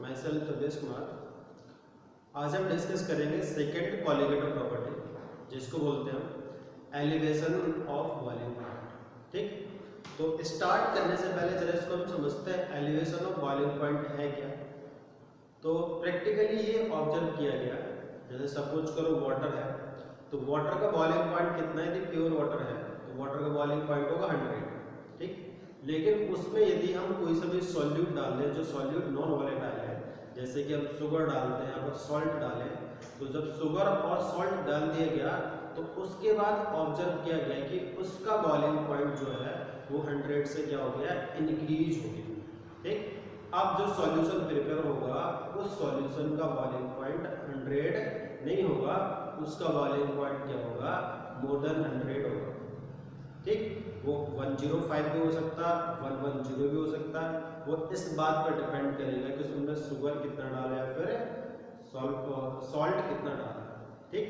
My self Sudesh Kumar. आज हम discuss करेंगे सेकेंड कॉलिगेटिव प्रॉपर्टी जिसको बोलते हैं एलिवेशन ऑफ बॉइलिंग पॉइंट। ठीक, तो स्टार्ट करने से पहले जरा इसको हम समझते हैं एलिवेशन ऑफ बॉइलिंग पॉइंट है क्या। तो प्रैक्टिकली ये ऑब्जर्व किया गया, जैसे सपोज करो वाटर है, तो वाटर का बॉइलिंग पॉइंट कितना है? यदि प्योर वाटर है तो वाटर का बॉइलिंग पॉइंट होगा 100। ठीक, लेकिन उसमें यदि हम कोई सा भी सॉल्यूट डाल दें जो सॉल्यूट नॉन वॉलेटाइल है, जैसे कि हम शुगर डालते हैं और सॉल्ट डालें, तो जब शुगर और सॉल्ट डाल दिया गया तो उसके बाद ऑब्जर्व किया गया कि उसका बॉइलिंग पॉइंट जो है वो 100 से क्या हो गया? इंक्रीज हो गया। ठीक, अब जो सॉल्यूशन प्रिपेयर होगा उस सॉल्यूशन का बॉइलिंग पॉइंट 100 नहीं होगा, उसका बॉइलिंग पॉइंट क्या होगा? मोर देन 100 होगा। ठीक, वो 105 भी हो सकता है, 110 भी हो सकता है। वो इस बात पर डिपेंड करेगा कि उसमें शुगर कितना डाला या फिर सॉल्ट कितना डाला। ठीक,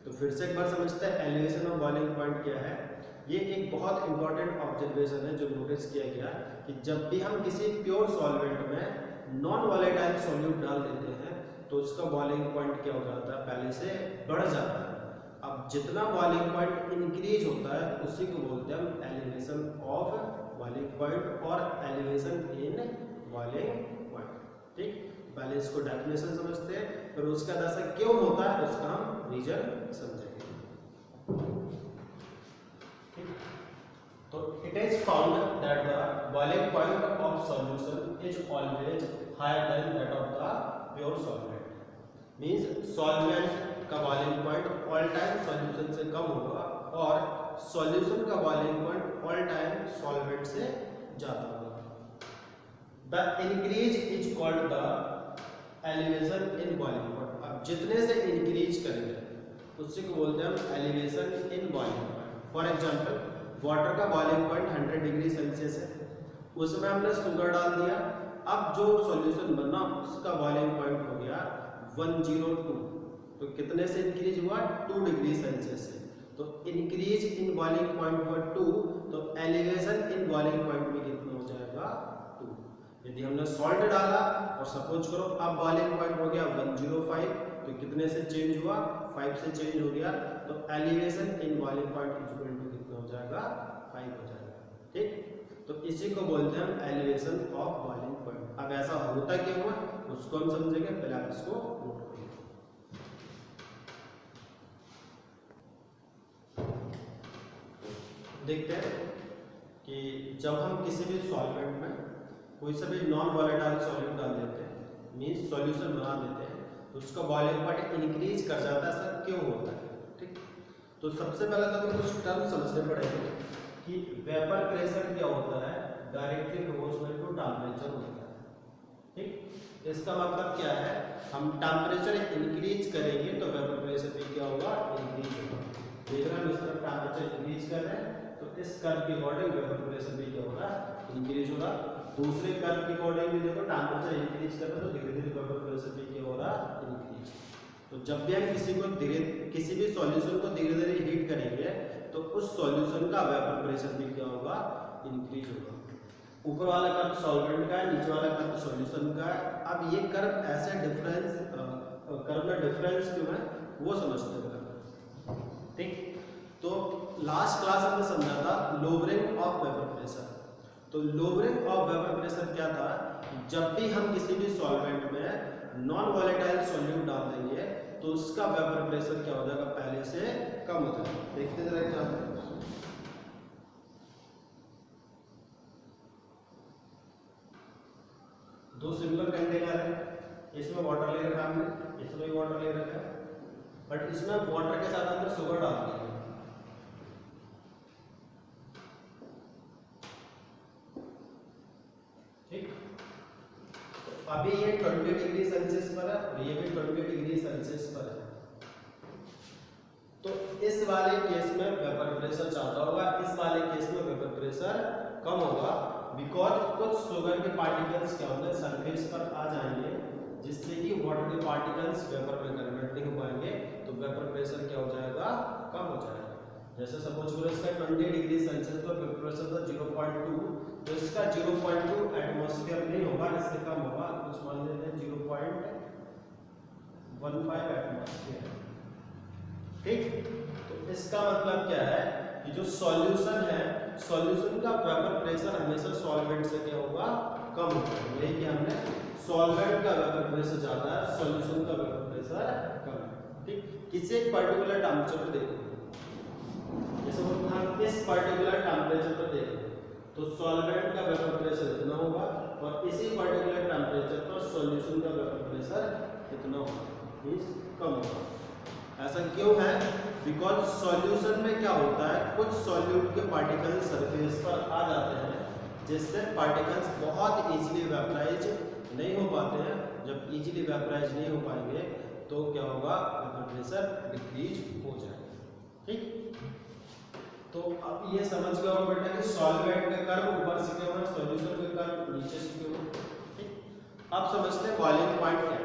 तो फिर से एक बार समझते हैं एलिवेशन ऑफ बॉइलिंग पॉइंट क्या है। ये एक बहुत इंपॉर्टेंट ऑब्जर्वेशन है जो नोटिस किया गया कि जब भी हम किसी प्योर सॉल्वेंट में नॉन वॉलेटाइल सॉल्यूट डाल देते हैं तो उसका बॉइलिंग पॉइंट क्या हो जाता है? पहले से बढ़ जाता है। अब जितना बॉइलिंग पॉइंट इंक्रीज होता है उसी को बोलते हैं हम एलिवेशन ऑफ बॉइलिंग पॉइंट और एलिवेशन इन बॉइलिंग पॉइंट। ठीक, पहले इसको डेफिनेशन समझते हैं, फिर उसका ऐसा क्यों होता है उसका हम रीजन समझेंगे। तो it is found that the boiling point of solution is always higher than that of the pure solvent. Means solvent का boiling point all time solution से कम होगा और सॉल्यूशन का boiling point all time solvent से ज्यादा होगा। The increase is called the elevation in boiling point. अब जितने से इंक्रीज करेंगे उसी को बोलते हैं हम elevation in boiling point. For example water का बॉइलिंग पॉइंट 100 डिग्री सेल्सियस है, उसमें हमने शुगर डाल दिया, अब जो सॉल्यूशन बना उसका बॉइलिंग पॉइंट हो गया 102, तो कितने से इंक्रीज हुआ? 2 डिग्री सेल्सियस से। तो इंक्रीज इन बॉइलिंग पॉइंट हुआ 2, तो एलिवेशन इन बॉइलिंग पॉइंट में कितना हो जाएगा? 2। यदि हमने सॉल्ट डाला और सपोज करो अब बॉइलिंग पॉइंट हो गया 105, तो कितने से चेंज हुआ? 5 से चेंज हो गया, तो elevation in boiling point equal to कितना हो जाएगा? 5 हो जाएगा। ठीक, तो इसी को बोलते हैं हम एलिवेशन ऑफ बॉइलिंग पॉइंट। अब ऐसा होता क्यों हुआ उसको हम समझेंगे, पहले आप इसको नोट करिए। देखते हैं कि जब हम किसी भी सॉल्वेंट में कोई सा भी नॉन वॉलेटाइल सॉल्यूट डाल देते हैं, मींस सॉल्यूशन बना देते हैं, तो उसका बॉइलिंग पॉइंट इंक्रीज कर जाता है। ऐसा क्यों होता है? ठीक, तो सबसे पहले तो हमें कुछ टर्म समझने पड़ेंगे कि वेपर प्रेशर क्या होता है, डायरेक्टली प्रोपोर्शनल टू टेम्परेचर होता है। ठीक, इसका मतलब क्या है? हम टेम्परेचर इंक्रीज करेंगे तो वेपर प्रेशर भी क्या होगा? इंक्रीज होगा। देख रहे हैं इस तरफ टेम्परेचर इंक्रीज कर रहे हैं तो इस कर्व के अकॉर्डिंग वेपर प्रेशर भी क्या होगा? इंक्रीज होगा। दूसरे कर्व के अकॉर्डिंग भी देखो टेम्परेचर इंक्रीज कर रहे हैं तो धीरे धीरे वेपर प्रेशर भी क्या हो रहा? इंक्रीज। तो जब भी हम किसी भी सॉल्यूशन को धीरे धीरे हीट करेंगे तो उस सॉल्यूशन का वेपर प्रेशर भी क्या होगा? इंक्रीज होगा। ऊपर वाला कर्व सॉल्वेंट का है, नीचे वाला कर्व सॉल्यूशन का है। अब ये कर्व ऐसे डिफरेंस कर्व में डिफरेंस क्यों है वो समझते हैं। ठीक, तो लास्ट क्लास हमने समझा था लोअरिंग ऑफ वेपर प्रेशर। तो लोअरिंग ऑफ वेपर प्रेशर क्या था? जब भी हम किसी भी सॉल्वेंट में नॉन वॉलेटाइल सॉल्यूट डाल देंगे तो उसका वेपर प्रेशर क्या हो जाएगा? पहले से कम हो जाएगा। देखते जरा एग्जांपल। दो सिंपल कंटेनर है, इसमें वाटर ले रखा है हमने, इसमें भी वाटर ले रखा है, बट इसमें वाटर के साथ हमने शुगर डाल दिया। ठीक, तो अभी ये 20 डिग्री सेल्सियस पर है और ये भी 20 डिग्री सेल्सियस पर है। तो इस वाले केस में वेपर प्रेशर ज्यादा होगा, इस वाले केस में वेपर प्रेशर कम होगा, बिकॉज कुछ शुगर के पार्टिकल्स क्या होंगे? सरफेस पर आ जाएंगे, जिससे कि वाटर के पार्टिकल्स वेपर में कन्वर्ट नहीं हो पाएंगे, तो वेपर प्रेशर क्या हो जाएगा? कम हो जाएगा। जैसे सपोज करो इसका 20 डिग्री सेल्सियस पर वेपर प्रेशर था 0.2, तो इसका 0.2 एटमॉस्फेयर नहीं होगा, इससे कम होगा, कुछ मान लेते 15 एटमॉस्फेयर। ठीक, तो इसका मतलब क्या है कि जो सॉल्यूशन है, सॉल्यूशन का वेपर प्रेशर हमेशा सॉल्वेंट से क्या होगा, कम होगा। यही कि हमने सॉल्वेंट का वेपर प्रेशर ज्यादा है, सॉल्यूशन का वेपर प्रेशर कम है। ठीक, किसी एक पर्टिकुलर टेम्परेचर पे देखो, जैसे हम इस पर्टिकुलर टेम्परेचर पर देखें तो सॉल्वेंट का वेपर प्रेशर इतना होगा और इसी पर्टिकुलर टेम्परेचर पर सॉल्यूशन का वेपर प्रेशर इतना होगा, मींस कम होगा। ऐसा क्यों है? बिकॉज सॉल्यूशन में क्या होता है, कुछ सॉल्यूट के पार्टिकल्स सरफेस पर आ जाते हैं जिससे पार्टिकल्स बहुत इजीली वेपराइज नहीं हो पाते हैं। जब इजीली वेपराइज नहीं हो पाएंगे तो क्या होगा, वेपर प्रेशर डिक्रीज हो जाएगा। ठीक, तो अब ये समझ गए हो बेटा कि सॉल्वेंट का कर्व ऊपर से क्यों है, सॉल्यूशन का कर्व नीचे से क्यों है। ठीक, अब समझते हैं बॉइलिंग पॉइंट क्या है।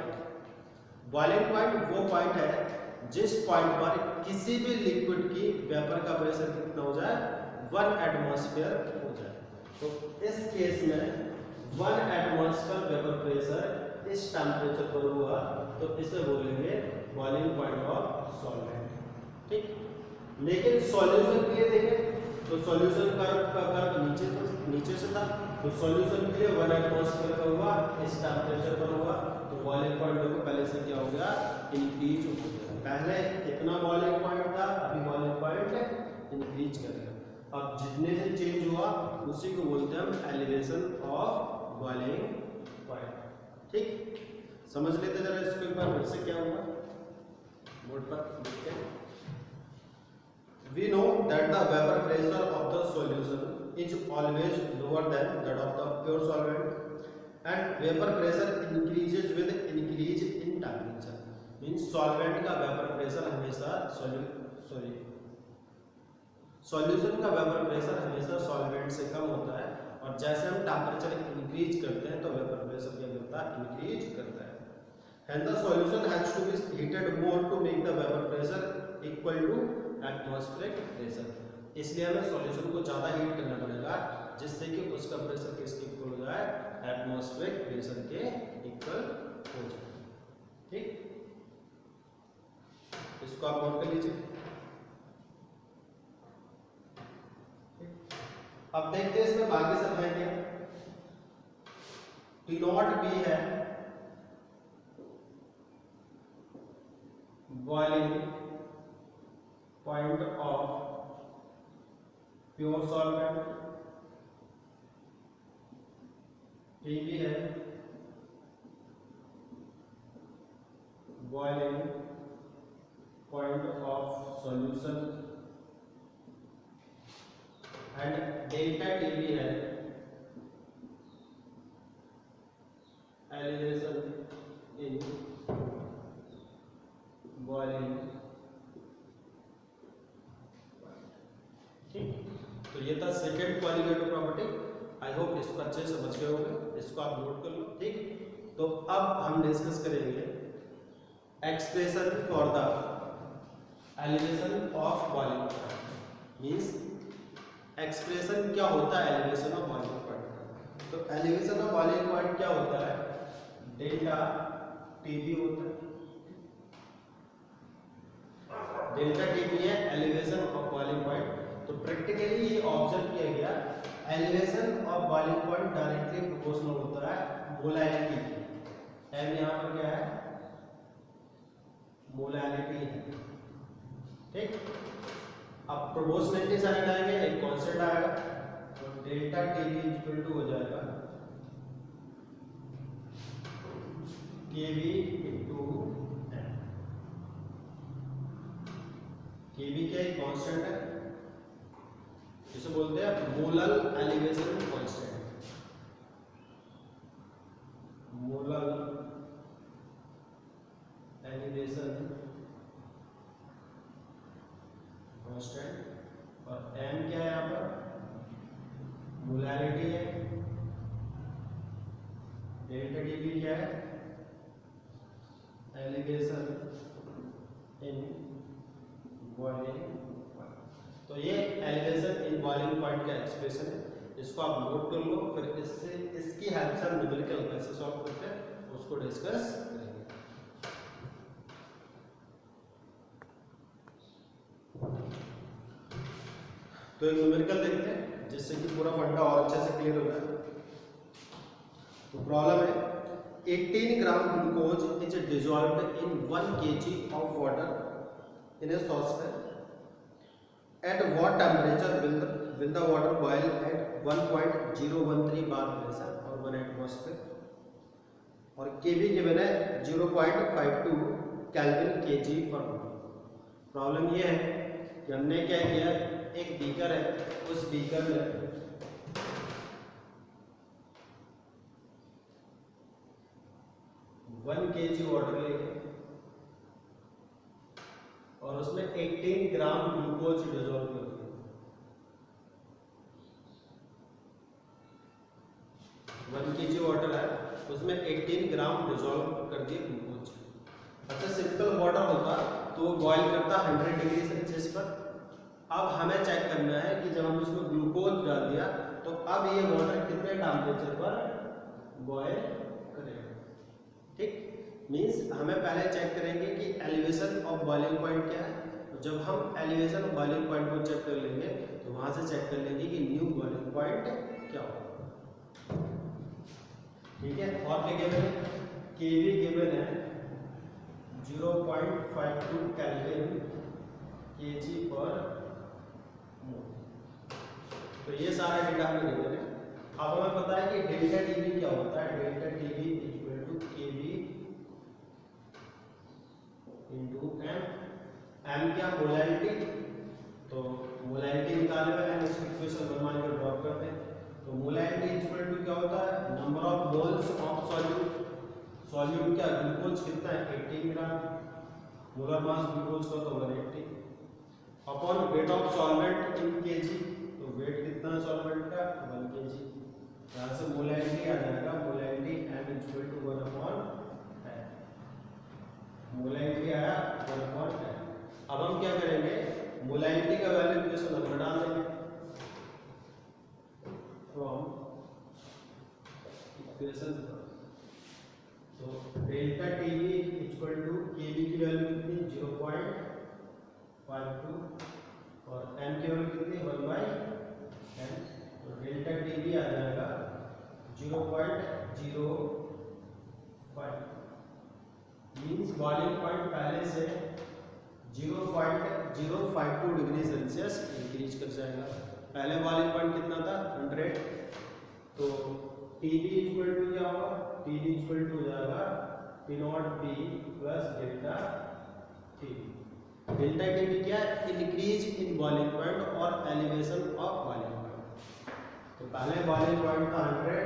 बॉइलिंग पॉइंट वो पॉइंट है जिस पॉइंट पर किसी भी लिक्विड की वेपर का प्रेशर कितना हो जाए, 1 एटमॉस्फेयर हो जाए। तो इस केस में 1 एटमॉस्फेयर वेपर प्रेशर इस टेम्परेचर पर हुआ तो इसे बोलेंगे बॉइलिंग पॉइंट ऑफ सॉल्वेंट। ठीक, लेकिन सॉल्यूशन के लिए देखें तो सॉल्यूशन का कर्व नीचे से था, तो सॉल्यूशन के लिए 1 एटमॉस्फेयर का हुआ, इस टेम्परेचर पर हुआ तो बॉइलिंग पॉइंट को पहले से क्या हो गया, इंक्रीज हो गया। पहले इतना बॉइलिंग पॉइंट था, अभी बॉइलिंग पॉइंट इंक्रीज कर गया। अब जितने से चेंज हुआ उसी को बोलते हैं हम एलिवेशन ऑफ बॉइलिंग पॉइंट। ठीक, समझ लेते जरा इसको एक बार फिर से क्या हुआ, बोर्ड पर लिखते हैं। We know that the vapor pressure of the solution is always lower than that of the pure solvent, and vapor pressure increases with increase in temperature. Means solvent का vapor pressure हमेशा solution का vapor pressure हमेशा solvent से कम होता है, और जैसे हम temperature increase करते हैं तो vapor pressure क्या करता है, increase करता है। Hence the solution has to be heated more to make the vapor pressure equal to atmospheric pressure. इसलिए हमें सॉल्यूशन को ज़्यादा हीट करना पड़ेगा जिससे कि उसका प्रेशर किसके इक्वल हो जाए, एटमॉस्फेरिक प्रेशर के इक्वल हो जाए। ठीक, इसको आप नोट कर लीजिए। अब देखते हैं इसमें बाकी सब है क्या। T0 भी है boiling point of pure solvent, T भी है boiling point of solution, and delta T भी है एलिवेशन इन बॉइलिंग। ठीक, तो ये था second qualitative property. I hope इसको अच्छे से समझ गए होंगे, इसको आप नोट कर लो। ठीक, तो अब हम डिस्कस करेंगे expression for the elevation of boiling point. Means expression क्या होता है एलिवेशन ऑफ बॉइलिंग पॉइंट। तो एलिवेशन ऑफ बॉइलिंग पॉइंट क्या होता है, डेल्टा टीबी होता है, डेल्टा टीबी है एलिवेशन ऑफ बॉइलिंग पॉइंट। तो प्रैक्टिकली ये ऑब्जर्व किया गया, elevation of boiling point directly proportional होता है मोलैलिटी। एम यहाँ पर क्या है, मोलैलिटी है। ठीक, अब प्रोपोर्शनलिटी से हटाएंगे, एक कांस्टेंट आएगा तो डेल्टा टीबी इक्वल टू हो जाएगा केबी इनटू एम। केबी क्या एक कांस्टेंट है जिसे बोलते हैं molar elevation constant. Molar elevation constant, और एम क्या है यहाँ पर, मोलैरिटी है, डेल्टा टीबी क्या है, एलिवेशन इन बॉइलिंग। तो ये एलिवेशन इन बॉइलिंग पॉइंट का एक्सप्रेशन है, इसको आप नोट कर लो। फिर इससे इसकी हेल्प से हम न्यूमेरिकल कैसे सॉल्व करते हैं उसको डिस्कस करेंगे। तो एक न्यूमेरिकल देखते हैं जिससे कि पूरा फंडा और अच्छे से क्लियर हो जाए। तो प्रॉब्लम है 18 gram glucose is dissolved in 1 kg of water in A saucepan. At what temperature will the water boil at 1.013 bar pressure और 1 एटमॉस्फेयर, और केबी गिवन है 0.52 केल्विन केजी पर मोल। प्रॉब्लम ये है कि हमने क्या किया, एक बीकर है, उस बीकर में वन केजी वाटर लेंगे और उसमें 18 ग्राम ग्लूकोज डिजोल्व कर दिया। 1 kg वाटर है, उसमें 18 ग्राम डिजोल्व कर दिए ग्लूकोज। अच्छा, सिंपल वाटर होता तो वो बॉईल करता 100 डिग्री सेल्सियस पर। अब हमें चेक करना है कि जब हम उसमें ग्लूकोज डाल दिया तो अब ये वाटर कितने टेम्परेचर पर बॉयल करेगा। ठीक, मींस हमें पहले चेक करेंगे कि एलिवेशन ऑफ बॉइलिंग पॉइंट क्या है। तो जब हम एलिवेशन ऑफ बॉइलिंग पॉइंट को चेक कर लेंगे तो वहां से चेक कर लेंगे कि न्यू बॉइलिंग पॉइंट क्या होगा। ठीक है, और क्या गिवन है, केवी गिवन है 0.52 केल्विन केजी पर मोल। तो ये सारा डेटा हमें गिवन है। अब हमें पता है कि डेल्टा टीवी क्या होता है। Delta TB equal to KB into M क्या, मोलैरिटी। तो मोलैरिटी निकालने में हम इस इक्वेशन को मान के ड्रॉप करते हैं। तो मोलैरिटी इक्वल टू क्या होता है, number of moles of solute. Solute क्या, ग्लूकोज कितना है 18 ग्राम, मोलर मास ग्लूकोज का तो 180 upon weight of solvent in KG. तो वेट कितना है सॉल्वेंट का 1 kg। यहाँ से मोलैरिटी आ जाएगा, molarity m equal to 1 upon 10। Molarity आया 1 अपॉन 10। अब हम क्या करेंगे, मोलैरिटी का वैल्यू इक्वेशन नंबर डाल देंगे फ्रॉम इक्वेशन। तो डेल्टा टीवी इक्वल टू केवी की वैल्यू कितनी 0.52 और एम की वैल्यू कितनी 1/n। तो डेल्टा टीवी आ जाएगा 0.05, मींस बॉइलिंग पॉइंट पहले से 0.052 डिग्री सेल्सियस इंक्रीज कर जाएगा। पहले बॉइलिंग पॉइंट कितना था 100। तो टीवी इक्वल टू क्या होगा, टीवी इक्वल टू हो जाएगा T not P plus delta TV. Delta TV क्या है, इंक्रीज इन बॉइलिंग पॉइंट और एलिवेशन ऑफ बॉइलिंग पॉइंट। तो पहले बॉइलिंग पॉइंट था 100,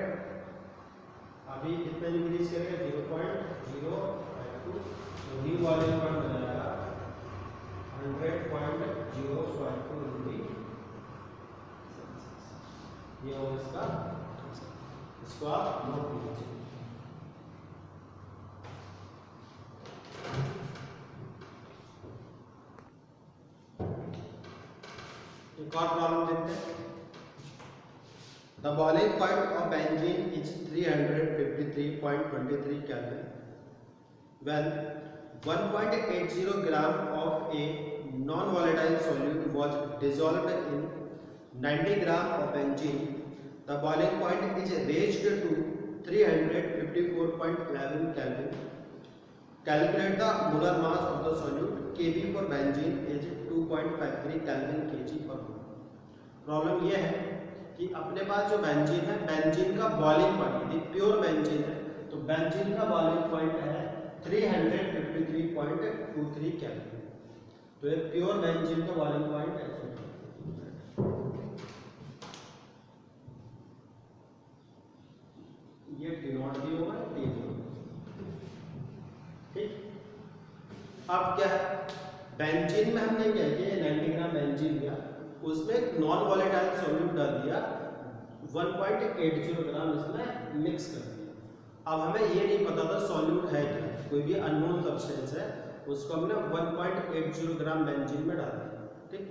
अभी कितना इंक्रीज करेगा 0.052। तो न्यू बॉइलिंग पॉइंट हो जाएगा 100.052 डिग्री। ये होगा इसका, इसको आप नोट कीजिए। एक और प्रॉब्लम देखते हैं। The boiling point of benzene is 353.23 kelvin when 1.80 gram of a non-volatile solute was dissolved in 90 gram of benzene. The boiling point is raised to 354.11 Kelvin. Calculate the molar mass of the solute. Kb for benzene is 2.53 Kelvin kg per mole. Problem यह है कि अपने पास जो benzene है, benzene का boiling point, यदि pure benzene है तो बेंजीन का बॉइलिंग पॉइंट है 353.23 केल्विन। तो ये प्योर बेंजीन का बॉइलिंग पॉइंट है। ये T नॉट भी होगा, T होगा। ठीक, अब क्या है, बेंजीन में हमने क्या किया, 90 ग्राम बेंजीन लिया, उसमें नॉन वॉलेटाइल सॉल्यूट डाल दिया, 1.80 ग्राम इसमें मिक्स कर दिया। अब हमें ये नहीं पता था सॉल्यूट है क्या, कोई भी अननोन सब्सटेंस है, उसको हमने 1.80 ग्राम बेंजीन में डाल दिया। ठीक,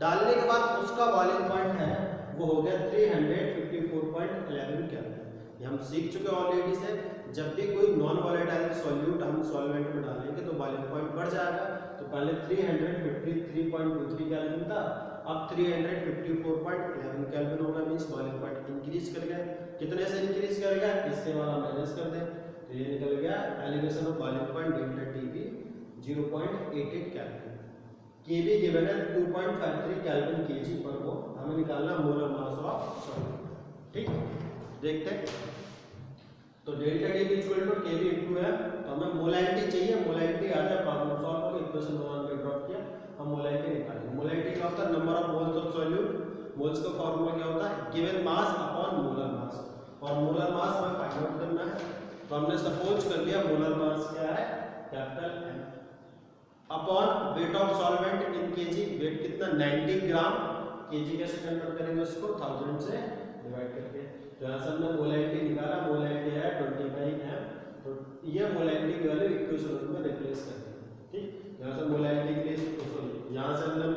डालने के बाद उसका बॉइलिंग पॉइंट है वो हो गया 354.11 केल्विन। ये हम सीख चुके ऑलरेडी से, जब भी कोई नॉन वॉलेटाइल सॉल्यूट हम सॉल्वेंट में डालेंगे तो बॉइलिंग पॉइंट बढ़ जाएगा। तो पहले 353.23 केल्विन था, अब 354.11 केल्विन होगा, मींस बॉइलिंग पॉइंट इंक्रीज कर गया। कितने से इंक्रीज कर गया, इससे वाला माइनस कर दे तो ये निकल गया elevation of boiling point delta TB 0.88 kelvin. KB given है 2.53 केल्विन केजी पर मोल, हमें निकालना मोलर मास ऑफ सॉल्यूट। ठीक, देखते हैं। तो delta TB equal to KB into है, तो हमें मोलैलिटी चाहिए, मोलैलिटी आ जाए प्रॉब्लम सॉल्व हो गई, इक्वेशन 1 पे ड्रॉप किया, हम मोलैलिटी निकालेंगे। मोलैलिटी क्या होता है, number of moles of solute. Moles का फार्मूला क्या होता है, given mass upon molar mass, और मोलर मास हमें फाइंड आउट करना है। तो हमने सपोज कर लिया मोलर मास क्या है, capital M, upon weight of solvent in KG, weight कितना 90 ग्राम, केजी कैसे कन्वर्ट करेंगे उसको 1000 से डिवाइड करके। तो यहाँ से हमने मोलैलिटी निकाला, मोलैलिटी है 25 एम, तो ये मोलैलिटी की वैल्यू इक्वेशन में रिप्लेस कर दी। ठीक, यहाँ से मोलैलिटी के लिए यहाँ से हमने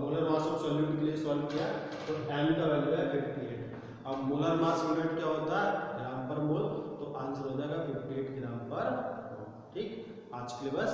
मोलर मास ऑफ सॉल्यूट के लिए सॉल्व किया, तो एम का वैल्यू है 58। अब मोलर मास यूनिट क्या होता है, ग्राम पर मोल, तो आंसर हो जाएगा 58 ग्राम पर मोल। ठीक, आज के लिए बस